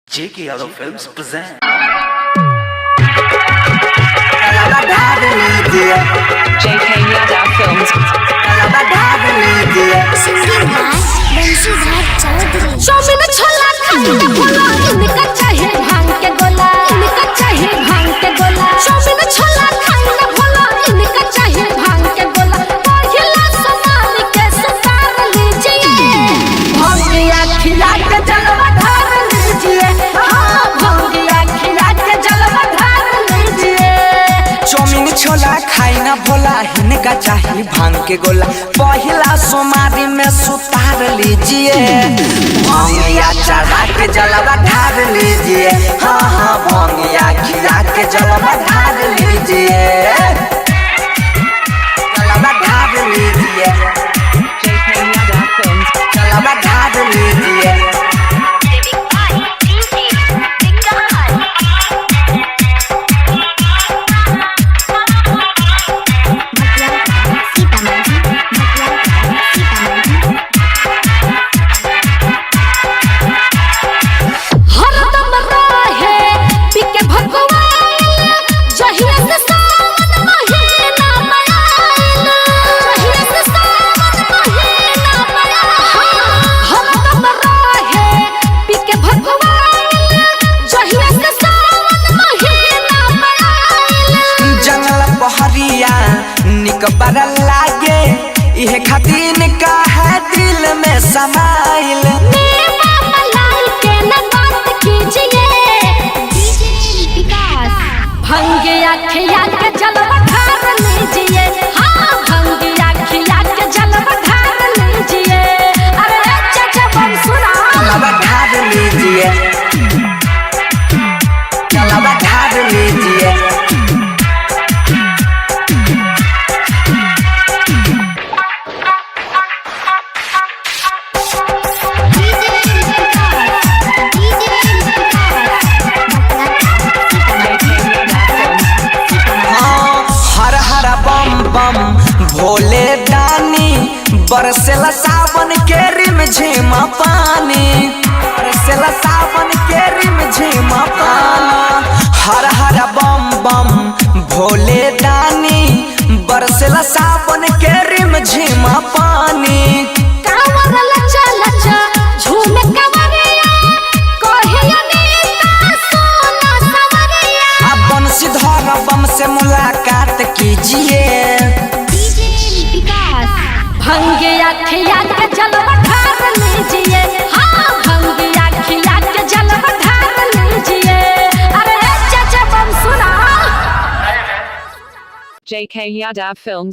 J.K. Yadav Films present. J.K. Yadav Films. शौमिन छोला खाने बोला इनका चाहे भांग के गोला इनका चाहे भांग के गोला शौमिन छोला खाने बोला इनका चाहे भांग के गोला पहिला समान के सुतार लीजिए भंगिया खिला के जलवा ढार लीजिए हां भंगिया खिला के जलवा ढार लीजिए चौमिन छोला खाई ना भोला इनका चाहे भांग के गोला पहिला सोमारी में सुतार लीजिए भंगिया चढ़ा के जलवा ढार लीजिए हाँ हाँ भंगिया खिला के जलवा ढार लीजिए जलवा ढार लीजिए J.K. Yadav Films. जलवा ढार लीजिए हरदम रहे पीके भगवान जहिया से सावन महीना मनाइल जहिया से सावन महीना मनाइल हरदम रहे पीके भगवान जहिया से सावन महीना मनाइल जंगल पहरिया निक बड़ लागे इहे खातिर का है दिल में समाइल मेवा मलाई के न बात कीजिए भंगिया खिया के जलवा ढार लीजिए हाँ भंगिया खिया के जलवा ढार लीजिए अरे चाचा बम सुना जलवा ढार लीजिए जलवा ढार लीजिए J.K. Yadav Films. हाँ हर हर बम बम भोले दानी बरसेला सावन के रिम झिम पानी बरसेला सावन के रिम झिम पानी हर हर बम बम भोले दानी बरसेला सावन के रिम झिम पानी कांवर लचा लचा झूमे कंवरिया कहिया नीता सोना सवरिया अपन सिद्धर बम से मुलाकात कीजिए भंगिया खिया के जलवा ढार लीजिए हाँ भंगिया खिया के जलवा ढार लीजिए अरे चाचा बम सुना J.K. Yadav Films.